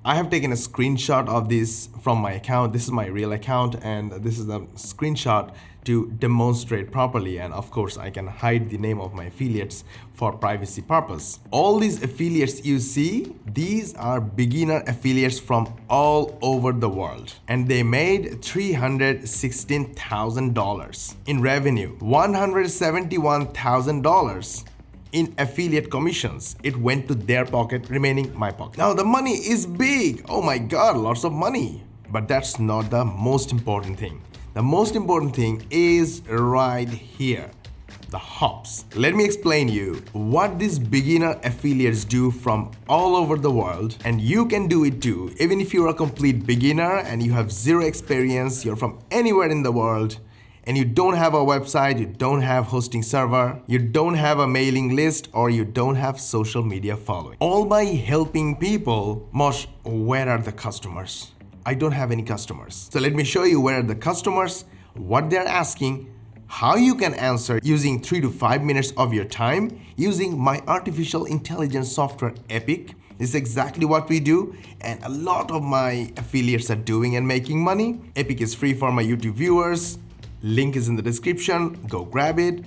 I have taken a screenshot of this from my account. This is my real account and this is the screenshot to demonstrate properly, and of course I can hide the name of my affiliates for privacy purpose. All these affiliates you see, these are beginner affiliates from all over the world and they made $316,000 in revenue, $171,000 in affiliate commissions. It went to their pocket, remaining my pocket. Now the money is big. Oh my god, lots of money. But that's not the most important thing. The most important thing is right here, the hops. Let me explain you what these beginner affiliates do from all over the world, and you can do it too. Even if you're a complete beginner and you have zero experience, you're from anywhere in the world, and you don't have a website, you don't have hosting server, you don't have a mailing list, or you don't have social media following. All by helping people. Mosh, where are the customers? I don't have any customers. So let me show you where are the customers, what they're asking, how you can answer using 3 to 5 minutes of your time using my artificial intelligence software Epic. This is exactly what we do, and a lot of my affiliates are doing and making money. Epic is free for my YouTube viewers. Link is in the description, go grab it.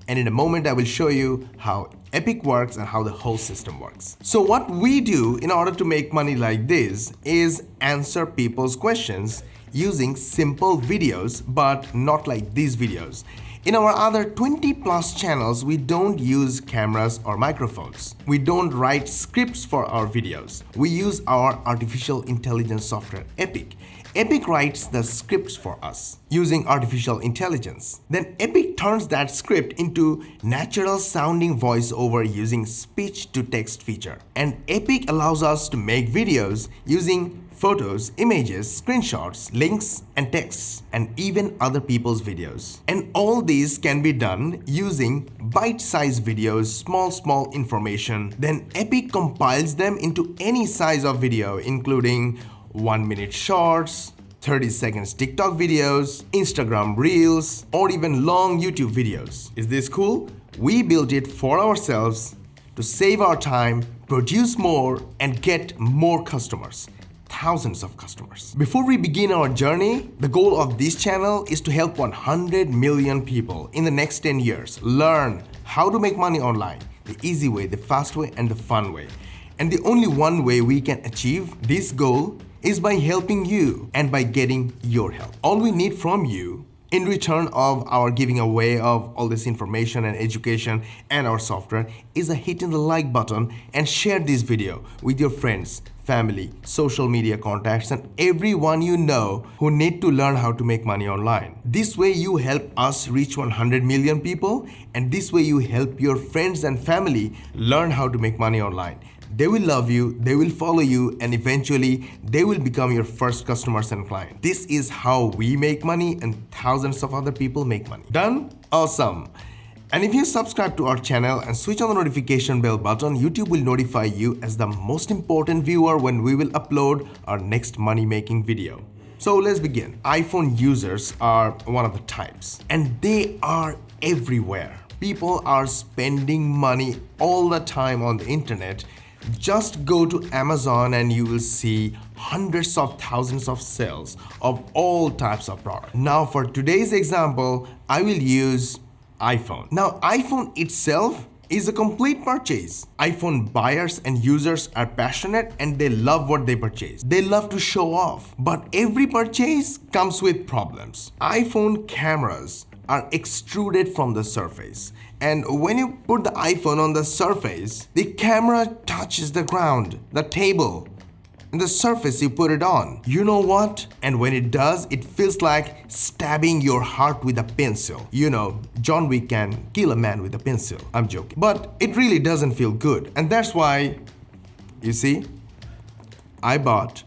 And in a moment I will show you how Epic works and how the whole system works. So what we do in order to make money like this is answer people's questions using simple videos, but not like these videos. In our other 20 plus channels, we don't use cameras or microphones. We don't write scripts for our videos. We use our artificial intelligence software Epic. Epic writes the scripts for us using artificial intelligence. Then Epic turns that script into natural sounding voiceover using speech to text feature. And Epic allows us to make videos using photos, images, screenshots, links, and texts, and even other people's videos. And all these can be done using bite-sized videos, small information. Then Epic compiles them into any size of video, including 1-minute shorts, 30 seconds TikTok videos, Instagram reels, or even long YouTube videos. Is this cool? We built it for ourselves to save our time, produce more, and get more customers. Thousands of customers. Before we begin our journey, the goal of this channel is to help 100 million people in the next 10 years learn how to make money online, the easy way, the fast way, and the fun way. And the only one way we can achieve this goal is by helping you and by getting your help. All we need from you in return of our giving away of all this information and education and our software is a hit in the like button and share this video with your friends, family, social media contacts, and everyone you know who need to learn how to make money online. This way you help us reach 100 million people, and this way you help your friends and family learn how to make money online. They will love you, they will follow you, and eventually they will become your first customers and clients. This is how we make money and thousands of other people make money. Done? Awesome. And if you subscribe to our channel and switch on the notification bell button, YouTube will notify you as the most important viewer when we will upload our next money making video. So let's begin. iPhone users are one of the types, and they are everywhere. People are spending money all the time on the internet. Just go to Amazon and you will see hundreds of thousands of sales of all types of products. Now for today's example, I will use iPhone. Now iPhone itself is a complete purchase. iPhone buyers and users are passionate and they love what they purchase. They love to show off, but every purchase comes with problems. iPhone cameras are extruded from the surface. And when you put the iPhone on the surface, the camera touches the ground, the table, and the surface you put it on. You know what? And when it does, it feels like stabbing your heart with a pencil. You know, John Wick can kill a man with a pencil. I'm joking. But it really doesn't feel good. And that's why, you see, I bought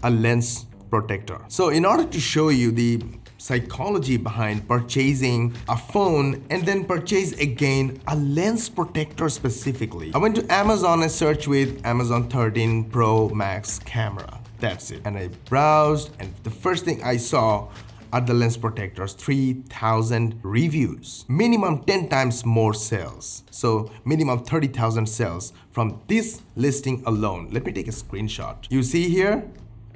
a lens protector. So in order to show you the psychology behind purchasing a phone and then purchase again a lens protector specifically, I went to Amazon and searched with Amazon 13 Pro Max camera. That's it. And I browsed, and the first thing I saw, are the lens protectors. 3,000 reviews. Minimum 10 times more sales. So minimum 30,000 sales from this listing alone. Let me take a screenshot. You see here,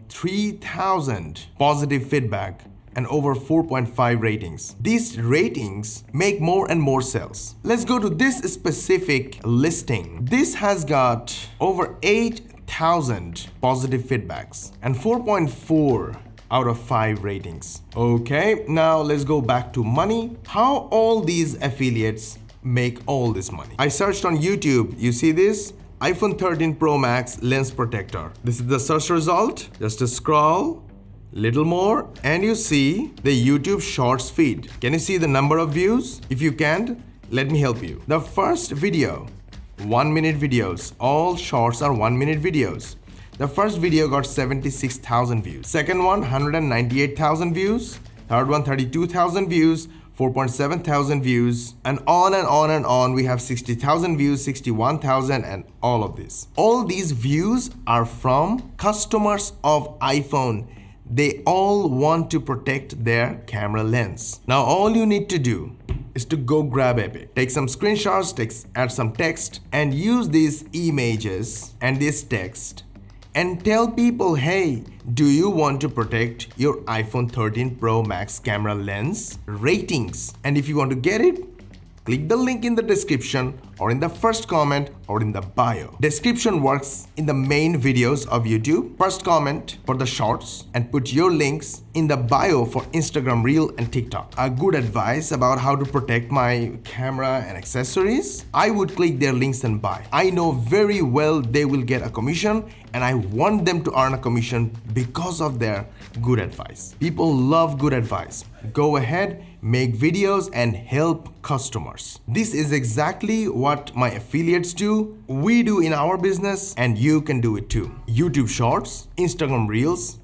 3,000 positive feedback and over 4.5 ratings. These ratings make more and more sales. Let's go to this specific listing. This has got over 8,000 positive feedbacks and 4.4 out of 5 ratings. Okay, now let's go back to money. How all these affiliates make all this money? I searched on YouTube. You see this? iPhone 13 Pro Max lens protector. This is the search result. Just a scroll, little more, and you see the YouTube Shorts feed. Can you see the number of views? If you can't, let me help you. The first video, 1 minute videos. All shorts are 1 minute videos. The first video got 76,000 views. Second one, 198,000 views. Third one, 32,000 views. 4.7 thousand views, and on and on and on. We have 60,000 views, 61,000, and all of this. All these views are from customers of iPhone. They all want to protect their camera lens. Now all you need to do is to go grab Epic. Take some screenshots, add some text, and use these images and this text and tell people, hey, do you want to protect your iPhone 13 Pro Max camera lens ratings? And if you want to get it, click the link in the description or in the first comment or in the bio. Description works in the main videos of YouTube. First comment for the shorts, and put your links in the bio for Instagram Reel and TikTok. A good advice about how to protect my camera and accessories, I would click their links and buy. I know very well they will get a commission, and I want them to earn a commission because of their good advice. People love good advice. Go ahead, make videos and help customers. This is exactly what my affiliates do, we do in our business, and you can do it too. YouTube Shorts, Instagram Reels,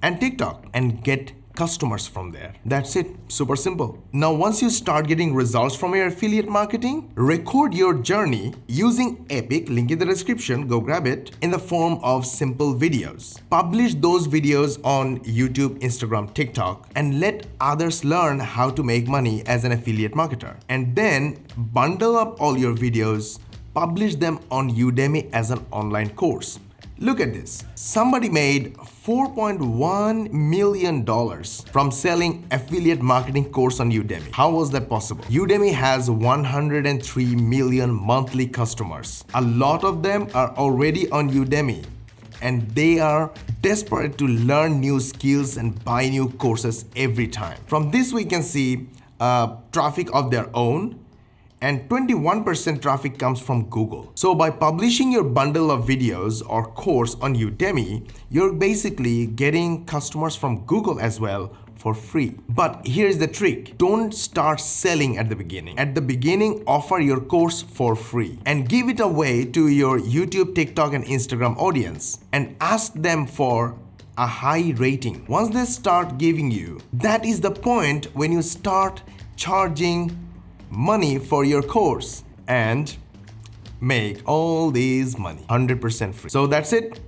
and TikTok, and get customers from there. That's it. Super simple. Now, once you start getting results from your affiliate marketing, record your journey using Epic, link in the description, go grab it, in the form of simple videos. Publish those videos on YouTube, Instagram, TikTok, and let others learn how to make money as an affiliate marketer. And then bundle up all your videos, publish them on Udemy as an online course. Look at this. Somebody made $4.1 million from selling affiliate marketing course on Udemy. How was that possible? Udemy has 103 million monthly customers. A lot of them are already on Udemy, and they are desperate to learn new skills and buy new courses every time. From this, we can see traffic of their own, and 21% traffic comes from Google. So by publishing your bundle of videos or course on Udemy, you're basically getting customers from Google as well for free. But here's the trick. Don't start selling at the beginning. At the beginning, offer your course for free and give it away to your YouTube, TikTok, and Instagram audience, and ask them for a high rating. Once they start giving you, that is the point when you start charging money for your course and make all these money 100% free. So that's it.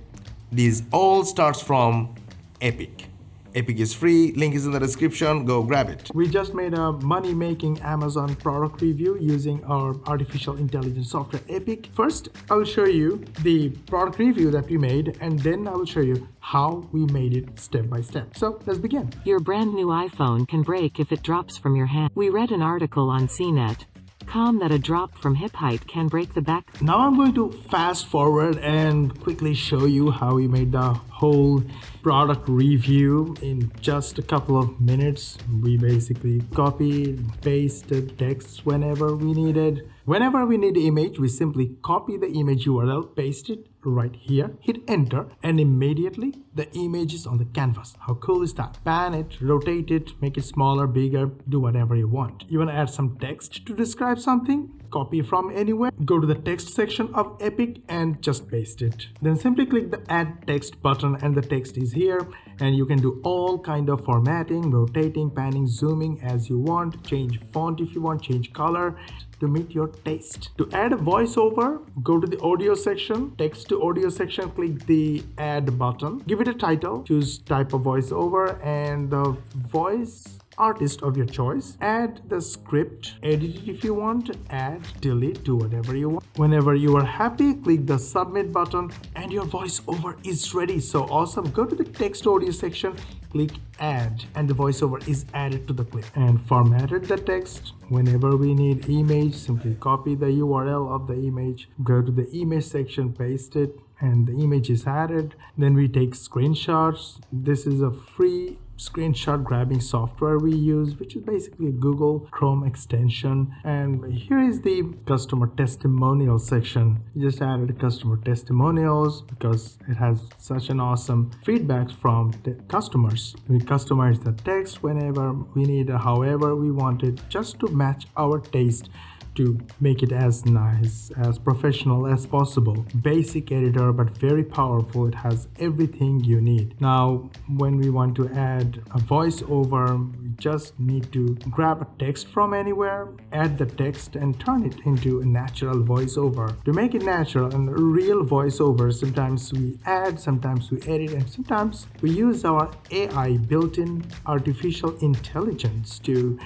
These all starts from Epic. Epic is free, link is in the description, go grab it. We just made a money-making Amazon product review using our artificial intelligence software Epic. First, I will show you the product review that we made, and then I will show you how we made it step by step. So let's begin. Your brand new iPhone can break if it drops from your hand. We read an article on CNET.com that a drop from hip height can break the back. Now I'm going to fast forward and quickly show you how we made the whole product review in just a couple of minutes. We basically copied, pasted text whenever we needed. Whenever we need the image, we simply copy the image URL, paste it right here, hit enter, and immediately the image is on the canvas. How cool is that? Pan it, rotate it, make it smaller, bigger, do whatever you want. You want to add some text to describe something? Copy from anywhere, go to the text section of Epic and just paste it. Then simply click the add text button and the text is here, and you can do all kind of formatting, rotating, panning, zooming as you want, change font if you want, change color to meet your taste. To add a voiceover, go to the audio section, text to the audio section, click the add button, give it a title, choose type of voiceover and the voice artist of your choice. Add the script, edit it if you want, add, delete, do whatever you want. Whenever you are happy, click the submit button and your voiceover is ready. So awesome. Go to the text audio section, click add, and the voiceover is added to the clip. And formatted the text. Whenever we need image, simply copy the URL of the image, go to the image section, paste it, and the image is added. Then we take screenshots. This is a free screenshot grabbing software we use, which is basically a Google Chrome extension. And here is the customer testimonial section. We just added customer testimonials because it has such an awesome feedback from the customers. We customize the text whenever we need, however we want it, just to match our taste, to make it as nice, as professional as possible. Basic editor, but very powerful. It has everything you need. Now, when we want to add a voiceover, we just need to grab a text from anywhere, add the text, and turn it into a natural voiceover. To make it natural and real voiceover, sometimes we add, sometimes we edit, and sometimes we use our AI, built-in artificial intelligence, to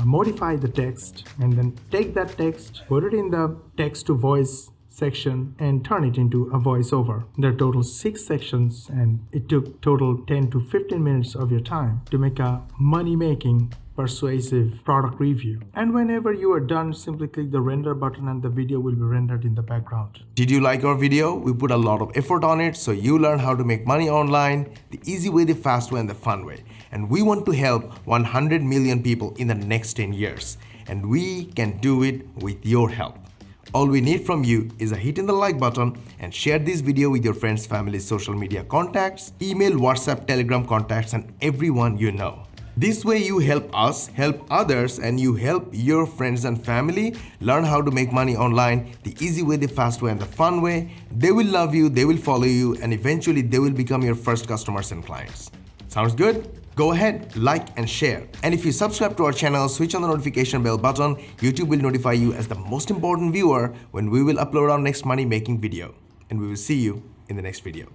modify the text, and then take that text, put it in the text to voice section, and turn it into a voiceover. There are total 6 sections, and it took total 10 to 15 minutes of your time to make a money-making persuasive product review. And whenever you are done, simply click the render button and the video will be rendered in the background. Did you like our video? We put a lot of effort on it, so you learn how to make money online, the easy way, the fast way, and the fun way. And we want to help 100 million people in the next 10 years. And we can do it with your help. All we need from you is a hit in the like button and share this video with your friends, family, social media contacts, email, WhatsApp, Telegram contacts, and everyone you know. This way you help us, help others, and you help your friends and family learn how to make money online, the easy way, the fast way, and the fun way. They will love you, they will follow you, and eventually they will become your first customers and clients. Sounds good? Go ahead, like and share. And if you subscribe to our channel, switch on the notification bell button, YouTube will notify you as the most important viewer when we will upload our next money making video. And we will see you in the next video.